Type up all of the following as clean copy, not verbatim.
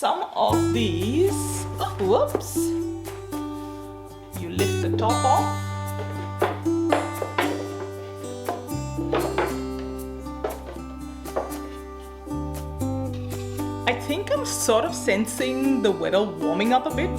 Some of these, whoops, you lift the top off. I think I'm sort of sensing the weather warming up a bit.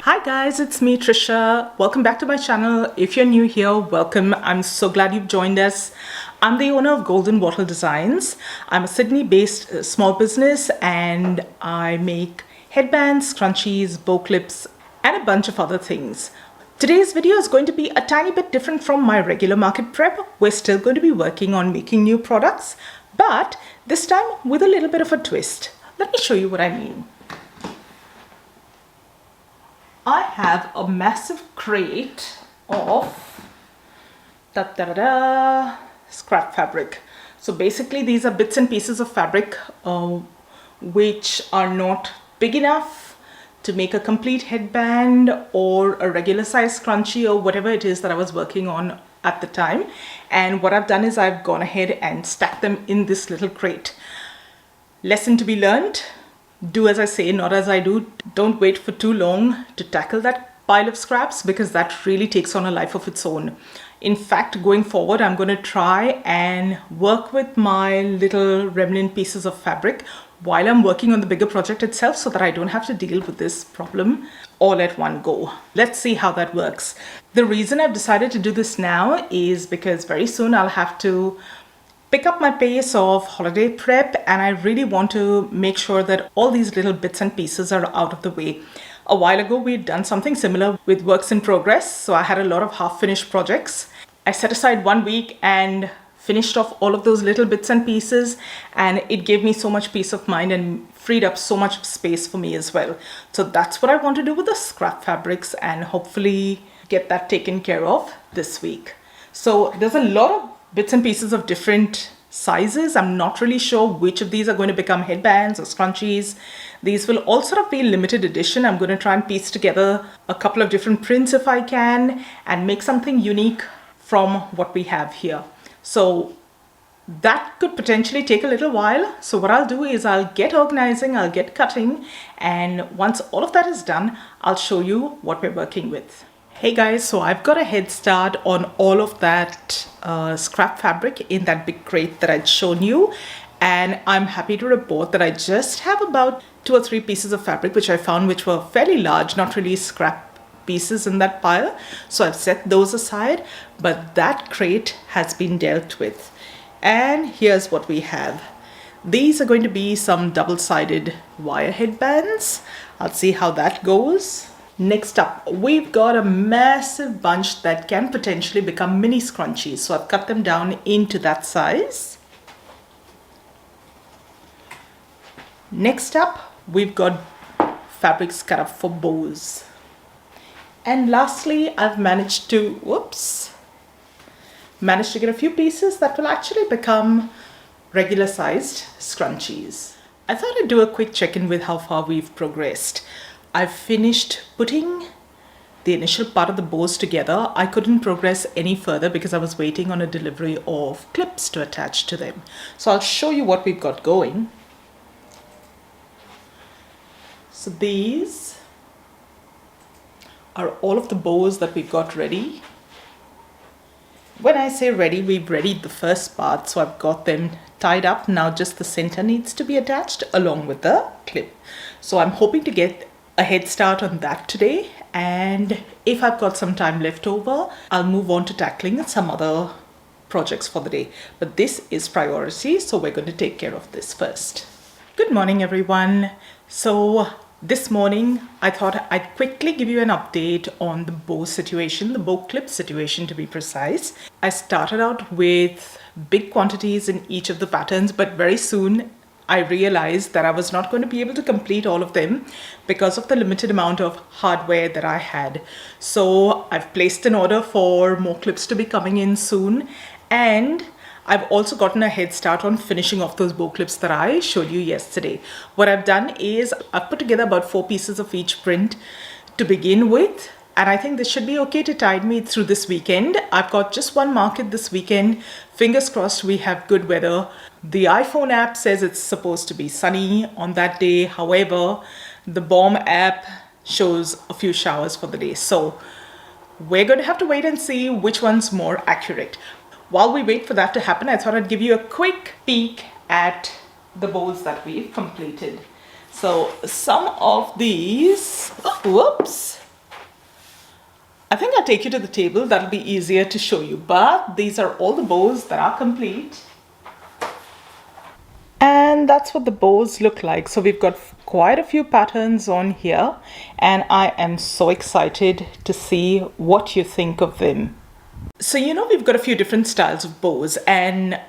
Hi guys, it's me Trisha. Welcome back to my channel. If you're new here, welcome. I'm so glad you've joined us. I'm the owner of Golden Bottle Designs. I'm a Sydney-based small business and I make headbands, scrunchies, bow clips, and a bunch of other things. Today's video is going to be a tiny bit different from my regular market prep. We're still going to be working on making new products, but this time with a little bit of a twist. Let me show you what I mean. I have a massive crate of scrap fabric. So basically these are bits and pieces of fabric which are not big enough to make a complete headband or a regular size scrunchie or whatever it is that I was working on at the time. And what I've done is I've gone ahead and stacked them in this little crate. Lesson to be learned. Do as I say, not as I do. Don't wait for too long to tackle that pile of scraps because that really takes on a life of its own. In fact, going forward, I'm going to try and work with my little remnant pieces of fabric while I'm working on the bigger project itself so that I don't have to deal with this problem all at one go. Let's see how that works. The reason I've decided to do this now is because very soon I'll have to pick up my pace of holiday prep and I really want to make sure that all these little bits and pieces are out of the way. A while ago we'd done something similar with works in progress, so I had a lot of half-finished projects. I set aside 1 week and finished off all of those little bits and pieces, and it gave me so much peace of mind and freed up so much space for me as well. So that's what I want to do with the scrap fabrics and hopefully get that taken care of this week. So there's a lot of bits and pieces of different sizes. I'm not really sure which of these are going to become headbands or scrunchies. These will all sort of be limited edition. I'm going to try and piece together a couple of different prints if I can and make something unique from what we have here. So that could potentially take a little while. So what I'll do is I'll get organizing, I'll get cutting, and once all of that is done, I'll show you what we're working with. Hey guys, so I've got a head start on all of that scrap fabric in that big crate that I'd shown you, and I'm happy to report that I just have about 2 or 3 pieces of fabric which I found which were fairly large, not really scrap pieces in that pile, so I've set those aside, but that crate has been dealt with. And here's what we have. These are going to be some double-sided wire headbands. I'll see how that goes. Next up, we've got a massive bunch that can potentially become mini scrunchies. So I've cut them down into that size. Next up, we've got fabrics cut up for bows. And lastly, I've managed to get a few pieces that will actually become regular sized scrunchies. I thought I'd do a quick check-in with how far we've progressed. I've finished putting the initial part of the bows together. I couldn't progress any further because I was waiting on a delivery of clips to attach to them. So I'll show you what we've got going. So these are all of the bows that we've got ready. When I say ready, we've readied the first part, so I've got them tied up. Now just the center needs to be attached along with the clip. So I'm hoping to get a head start on that today, and if I've got some time left over, I'll move on to tackling some other projects for the day. But this is priority, so we're going to take care of this first. Good morning, everyone. So this morning, I thought I'd quickly give you an update on the bow situation, the bow clip situation to be precise. I started out with big quantities in each of the patterns, but very soon I realized that I was not going to be able to complete all of them because of the limited amount of hardware that I had. So I've placed an order for more clips to be coming in soon, and I've also gotten a head start on finishing off those bow clips that I showed you yesterday. What I've done is I've put together about 4 pieces of each print to begin with. And I think this should be okay to tide me through this weekend. I've got just one market this weekend. Fingers crossed we have good weather. The iPhone app says it's supposed to be sunny on that day. However, the BOM app shows a few showers for the day. So we're going to have to wait and see which one's more accurate. While we wait for that to happen, I thought I'd give you a quick peek at the bows that we've completed. So some of these, whoops. I think I'll take you to the table. That'll be easier to show you. But these are all the bows that are complete. And that's what the bows look like. So we've got quite a few patterns on here. And I am so excited to see what you think of them. So we've got a few different styles of bows. And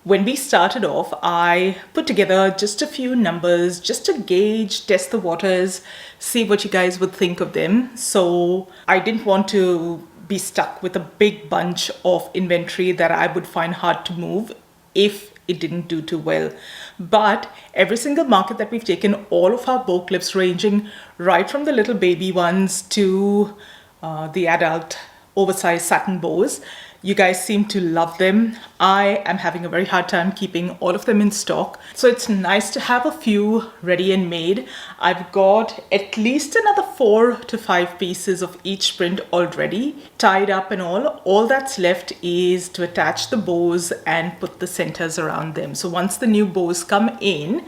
when we started off, I put together just a few numbers just to gauge, test the waters, see what you guys would think of them. So I didn't want to be stuck with a big bunch of inventory that I would find hard to move if it didn't do too well. But every single market that we've taken, all of our bow clips ranging right from the little baby ones to the adult oversized satin bows, you guys seem to love them. I am having a very hard time keeping all of them in stock. So it's nice to have a few ready and made. I've got at least another 4 to 5 pieces of each print already tied up and all. All that's left is to attach the bows and put the centers around them. So once the new bows come in,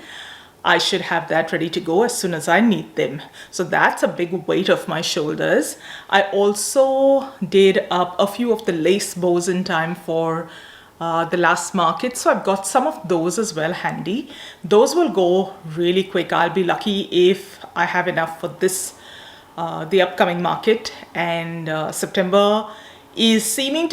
I should have that ready to go as soon as I need them. So that's a big weight off my shoulders. I also did up a few of the lace bows in time for the last market. So I've got some of those as well handy. Those will go really quick. I'll be lucky if I have enough for this, the upcoming market. And September seems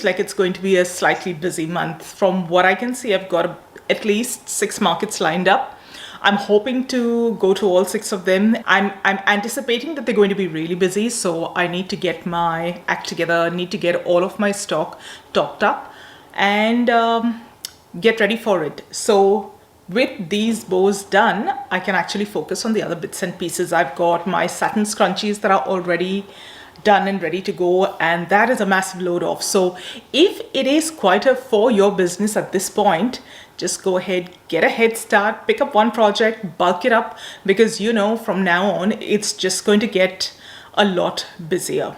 like it's going to be a slightly busy month. From what I can see, I've got at least 6 markets lined up. I'm hoping to go to all 6 of them. I'm anticipating that they're going to be really busy, so I need to get my act together, need to get all of my stock topped up and get ready for it. So with these bows done, I can actually focus on the other bits and pieces. I've got my satin scrunchies that are already done and ready to go, and that is a massive load off. So if it is quite for your business at this point, just go ahead, get a head start, pick up one project, bulk it up, because from now on it's just going to get a lot busier.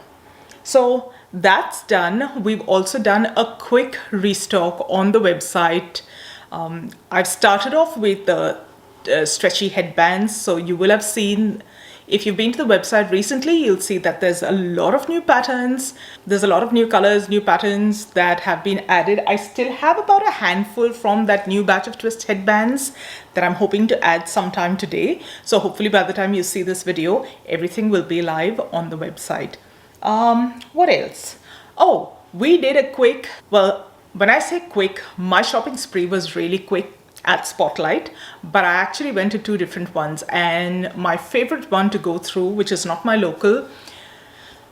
So that's done. We've also done a quick restock on the website. I've started off with the stretchy headbands. So you will have seen, if you've been to the website recently, you'll see that there's a lot of new patterns. There's a lot of new colors, new patterns that have been added. I still have about a handful from that new batch of twist headbands that I'm hoping to add sometime today. So hopefully by the time you see this video, everything will be live on the website. What else? Oh, we did a quick, well, when I say quick, my shopping spree was really quick at Spotlight, but I actually went to 2 different ones, and my favorite one to go through, which is not my local,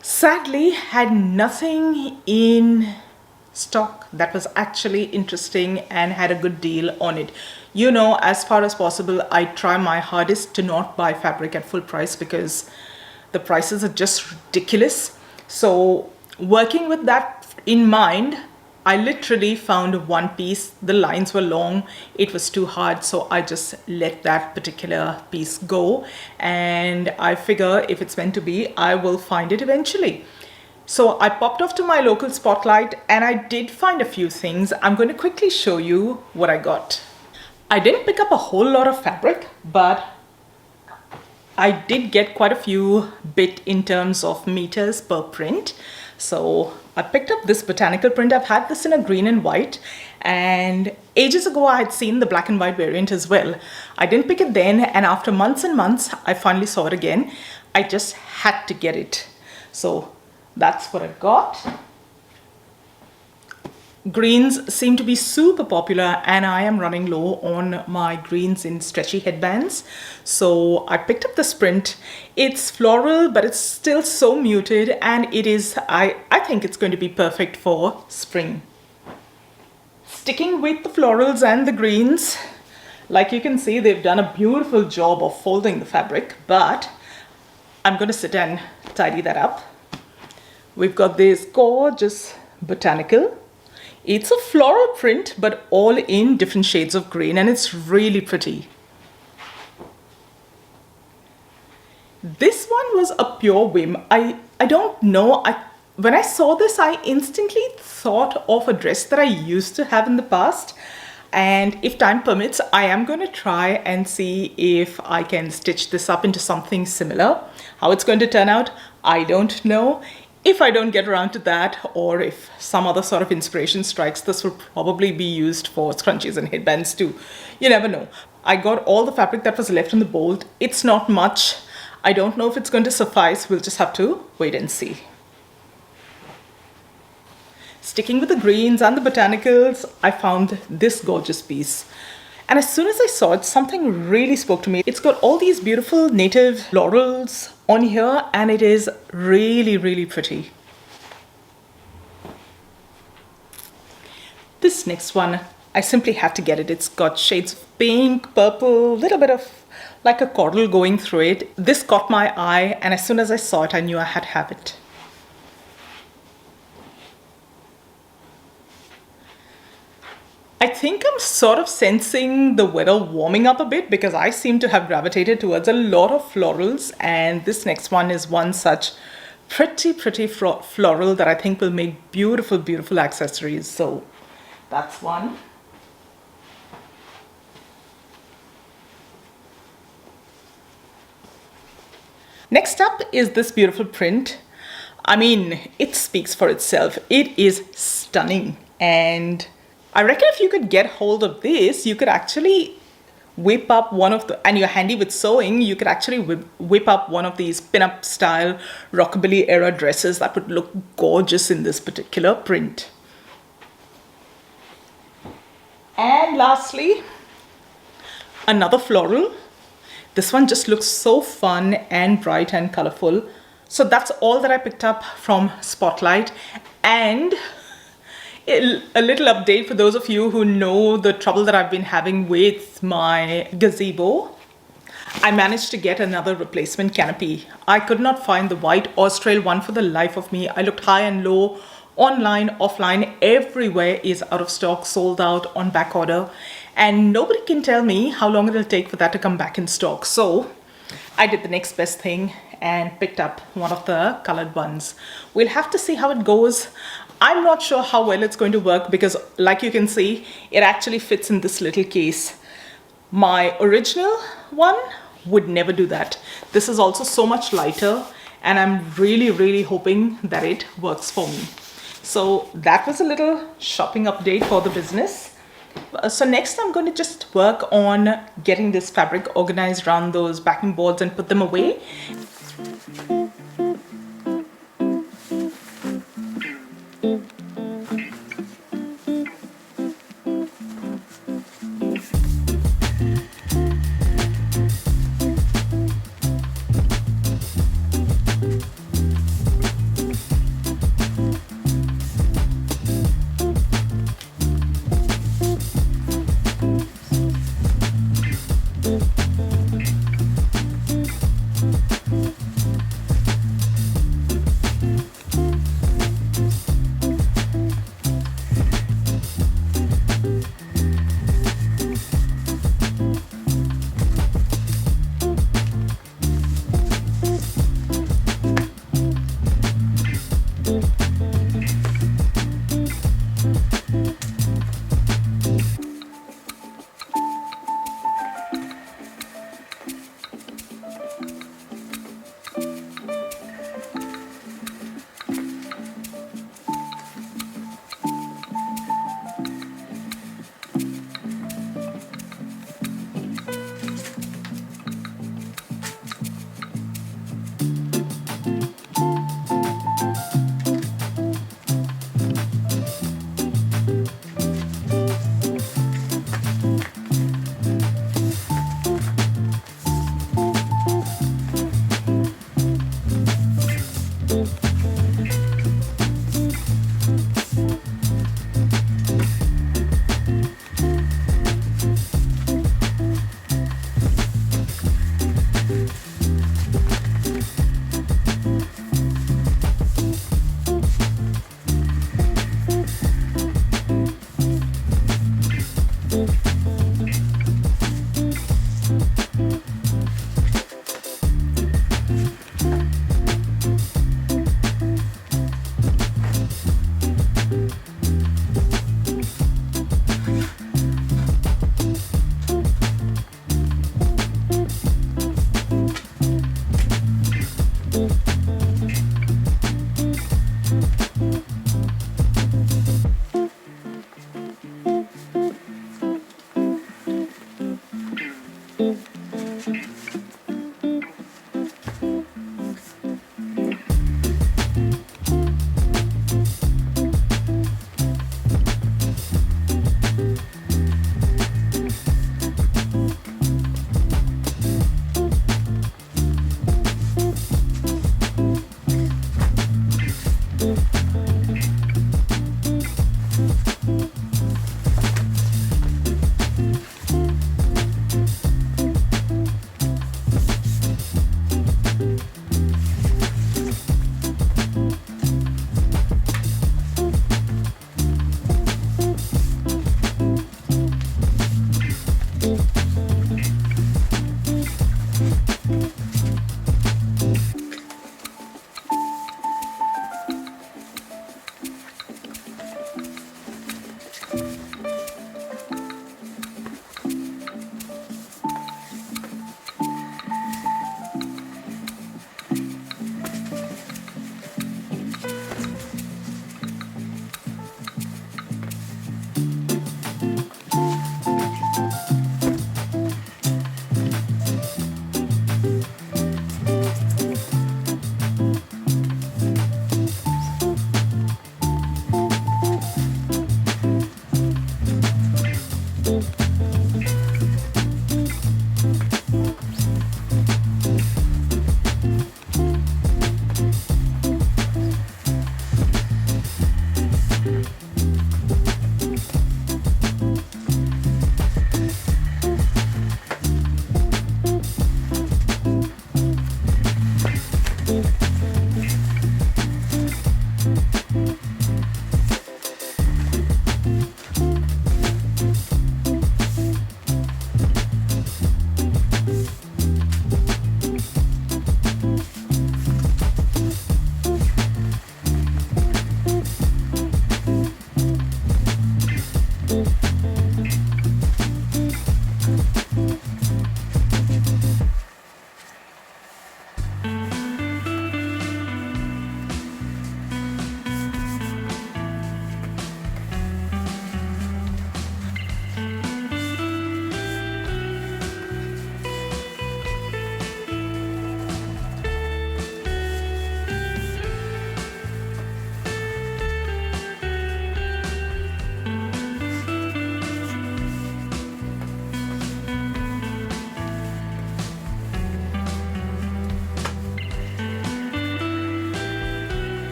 sadly had nothing in stock that was actually interesting and had a good deal on it. As far as possible, I try my hardest to not buy fabric at full price because the prices are just ridiculous. So working with that in mind, I literally found one piece. The lines were long, it was too hard, so I just let that particular piece go, and I figure if it's meant to be, I will find it eventually. So I popped off to my local Spotlight and I did find a few things. I'm going to quickly show you what I got. I didn't pick up a whole lot of fabric, but I did get quite a few bit in terms of meters per print. So I picked up this botanical print. I've had this in a green and white, and ages ago I had seen the black and white variant as well. I didn't pick it then, and after months and months I finally saw it again. I just had to get it. So that's what I got. Greens seem to be super popular, and I am running low on my greens in stretchy headbands. So I picked up this print. It's floral, but it's still so muted, and it is, I think it's going to be perfect for spring. Sticking with the florals and the greens, Like you can see, they've done a beautiful job of folding the fabric, but I'm going to sit and tidy that up. We've got this gorgeous botanical. It's a floral print, but all in different shades of green, and it's really pretty. This one was a pure whim. I don't know. When I saw this, I instantly thought of a dress that I used to have in the past. And if time permits, I am going to try and see if I can stitch this up into something similar. How it's going to turn out, I don't know. If I don't get around to that, or if some other sort of inspiration strikes, this will probably be used for scrunchies and headbands too. You never know. I got all the fabric that was left in the bolt. It's not much. I don't know if it's going to suffice. We'll just have to wait and see. Sticking with the greens and the botanicals, I found this gorgeous piece. And as soon as I saw it, something really spoke to me. It's got all these beautiful native laurels on here, and it is really, really pretty. This next one, I simply had to get it. It's got shades of pink, purple, a little bit of like a coral going through it. This caught my eye, and as soon as I saw it, I knew I had to have it. I think I'm sort of sensing the weather warming up a bit, because I seem to have gravitated towards a lot of florals, and this next one is one such pretty floral that I think will make beautiful, beautiful accessories. So that's one. Next up is this beautiful print. I mean, it speaks for itself. It is stunning, and I reckon if you could get hold of this, you could actually whip up one of the, and you're handy with sewing, you could actually whip up one of these pin-up style rockabilly era dresses that would look gorgeous in this particular print. And lastly, another floral. This one just looks so fun and bright and colorful. So that's all that I picked up from Spotlight. And a little update for those of you who know the trouble that I've been having with my gazebo. I managed to get another replacement canopy. I could not find the white Austrail one for the life of me. I looked high and low, online, offline, everywhere is out of stock, sold out, on back order. And nobody can tell me how long it'll take for that to come back in stock. So I did the next best thing and picked up one of the colored ones. We'll have to see how it goes. I'm not sure how well it's going to work, because like you can see, it actually fits in this little case. My original one would never do that. This is also so much lighter, and I'm really hoping that it works for me. So that was a little shopping update for the business. So next I'm going to just work on getting this fabric organized around those backing boards and put them away.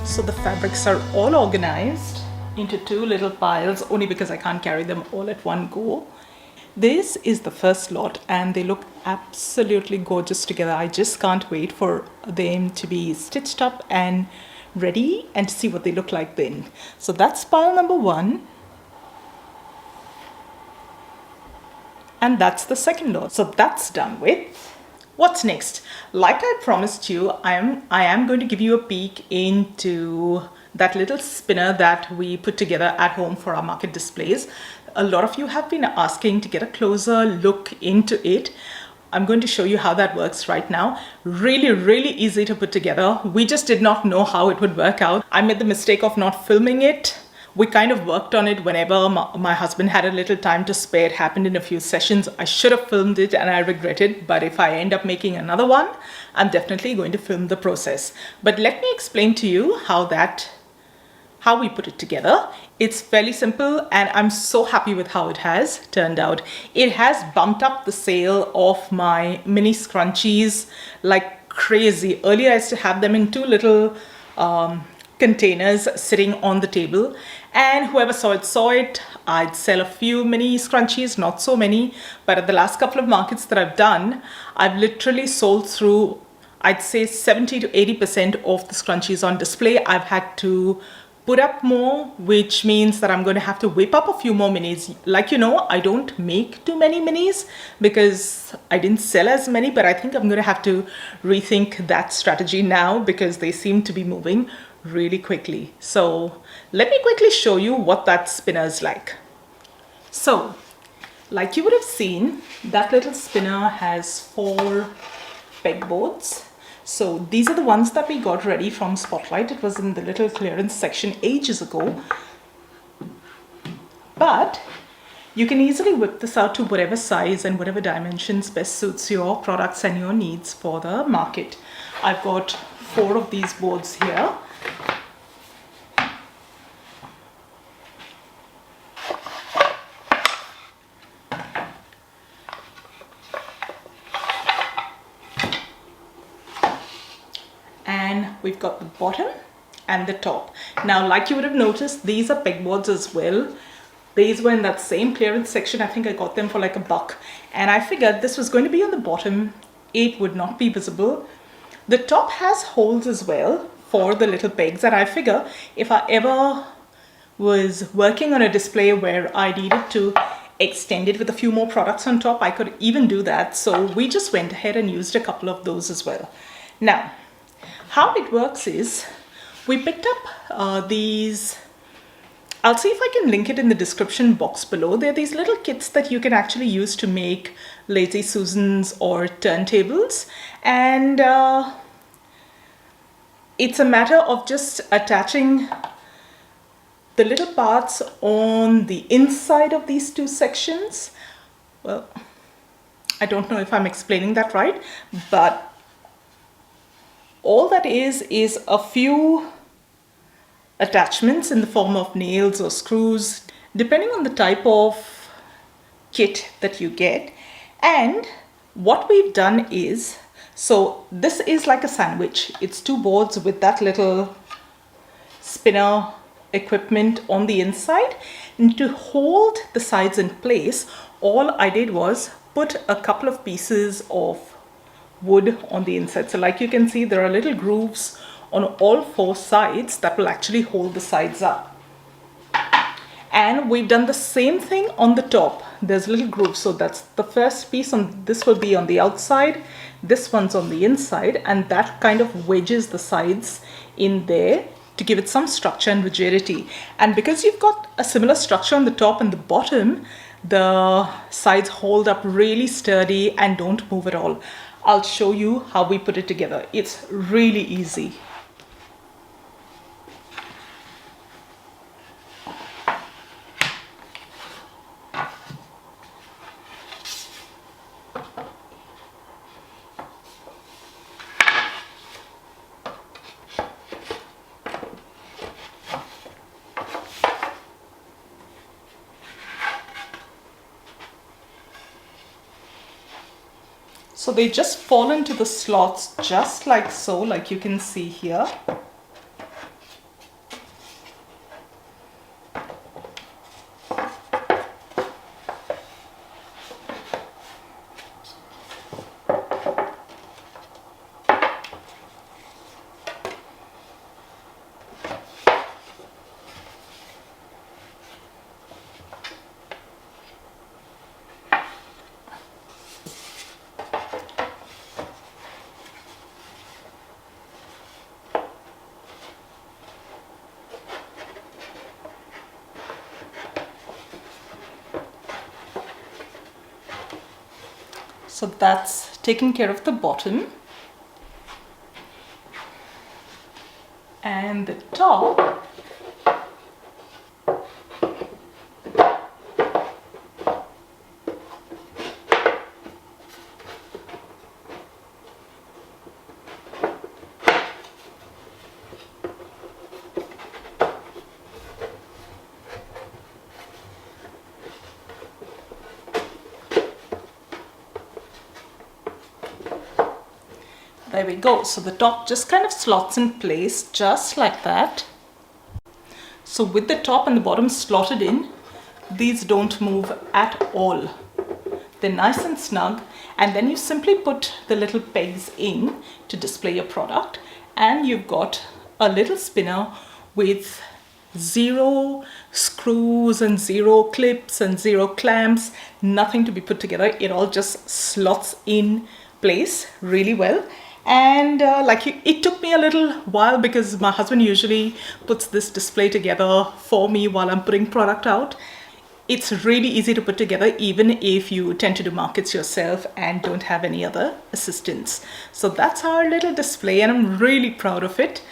So the fabrics are all organized into two little piles only because I can't carry them all at one go. This is the first lot and they look absolutely gorgeous together. I just can't wait for them to be stitched up and ready and to see what they look like then. So that's pile number one. And that's the second lot. So that's done with. What's next? Like I promised you, I am going to give you a peek into that little spinner that we put together at home for our market displays. A lot of you have been asking to get a closer look into it. I'm going to show you how that works right now. Really easy to put together. We just did not know how it would work out. I made the mistake of not filming it. We kind of worked on it whenever my husband had a little time to spare. It happened in a few sessions. I should have filmed it and I regret it. But if I end up making another one, I'm definitely going to film the process. But let me explain to you how we put it together. It's fairly simple and I'm so happy with how it has turned out. It has bumped up the sale of my mini scrunchies like crazy. Earlier I used to have them in two little containers sitting on the table, and whoever saw it. I'd sell a few mini scrunchies, not so many, but at the last couple of markets that I've done, I've literally sold through, I'd say 70 to 80% of the scrunchies on display. I've had to put up more, which means that I'm going to have to whip up a few more minis. Like, you know, I don't make too many minis because I didn't sell as many, but I think I'm going to have to rethink that strategy now because they seem to be moving really quickly. So let me quickly show you what that spinner is like. So like you would have seen, that little spinner has 4 pegboards. So these are the ones that we got ready from Spotlight. It was in the little clearance section ages ago. But you can easily whip this out to whatever size and whatever dimensions best suits your products and your needs for the market. I've got 4 of these boards here. And we've got the bottom and the top. Now, like you would have noticed, these are pegboards as well. These were in that same clearance section. I think I got them for like $1. And I figured this was going to be on the bottom. It would not be visible. The top has holes as well for the little pegs. And I figure if I ever was working on a display where I needed to extend it with a few more products on top, I could even do that. So we just went ahead and used a couple of those as well. Now, how it works is we picked up these, I'll see if I can link it in the description box below. They're these little kits that you can actually use to make Lazy Susans or turntables. And it's a matter of just attaching the little parts on the inside of these 2 sections. Well, I don't know if I'm explaining that right, but all that is a few attachments in the form of nails or screws, depending on the type of kit that you get. And what we've done is, so this is like a sandwich. It's 2 boards with that little spinner equipment on the inside. And to hold the sides in place, all I did was put a couple of pieces of wood on the inside. So like you can see, there are little grooves on all 4 sides that will actually hold the sides up. And we've done the same thing on the top. There's little grooves. So that's the first piece. On this will be on the outside. This one's on the inside. And that kind of wedges the sides in there to give it some structure and rigidity. And because you've got a similar structure on the top and the bottom, the sides hold up really sturdy and don't move at all. I'll show you how we put it together. It's really easy. So they just fall into the slots just like so, like you can see here. So that's taking care of the bottom. And the top, there we go. So the top just kind of slots in place just like that. So with the top and the bottom slotted in, these don't move at all. They're nice and snug. And then you simply put the little pegs in to display your product. And you've got a little spinner with Zero screws and zero clips and zero clamps, nothing to be put together. It all just slots in place really well. And it took me a little while because my husband usually puts this display together for me while I'm putting product out. It's really easy to put together even if you tend to do markets yourself and don't have any other assistance. So that's our little display and I'm really proud of it.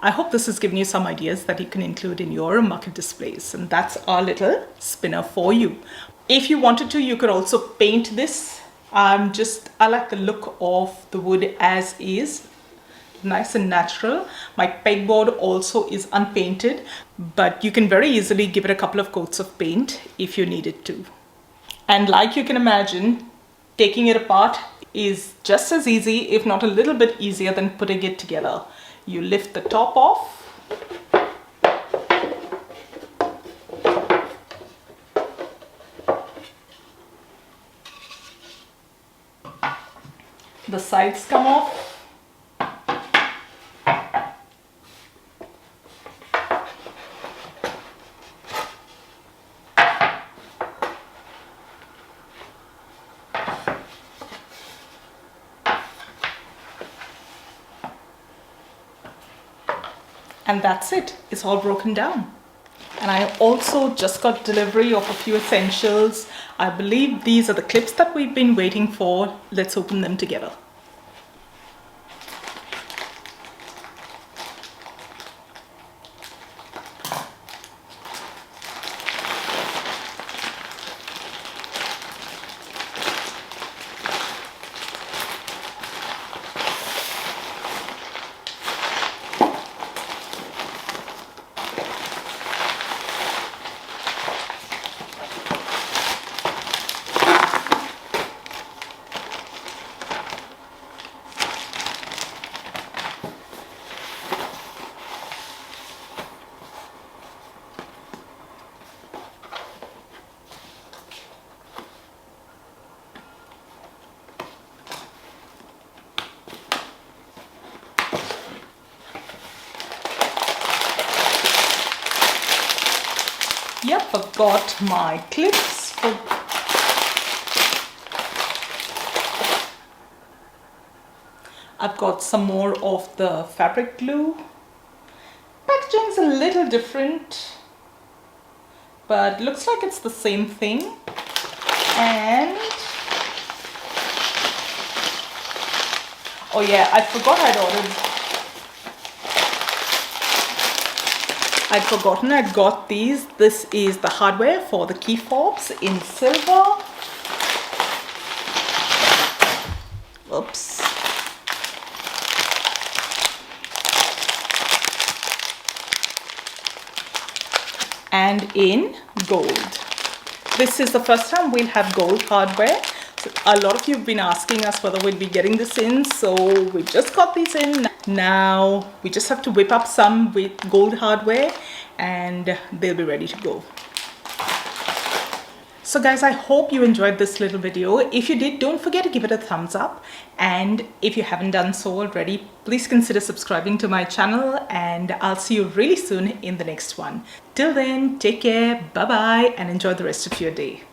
I hope this has given you some ideas that you can include in your market displays, and that's our little spinner for you. If you wanted to, you could also paint this. I like the look of the wood as is, nice and natural. My pegboard also is unpainted, but you can very easily give it a couple of coats of paint if you needed to. And like you can imagine, taking it apart is just as easy, if not a little bit easier than putting it together. You lift the top off. The sides come off. And that's it, it's all broken down. And I also just got delivery of a few essentials. I believe these are the clips that we've been waiting for. Let's open them together. Yep, I've got my clips. I've got some more of the fabric glue. Packaging's a little different, but looks like it's the same thing. And oh yeah, I forgot I'd forgotten I'd got these. This is the hardware for the key fobs in silver. Oops. And in gold. This is the first time we'll have gold hardware. So a lot of you have been asking us whether we'll be getting this in, so we just got these in. Now we just have to whip up some with gold hardware and they'll be ready to go. So guys, I hope you enjoyed this little video. If you did, don't forget to give it a thumbs up. And if you haven't done so already, please consider subscribing to my channel and I'll see you really soon in the next one. Till then, take care, bye-bye, and enjoy the rest of your day.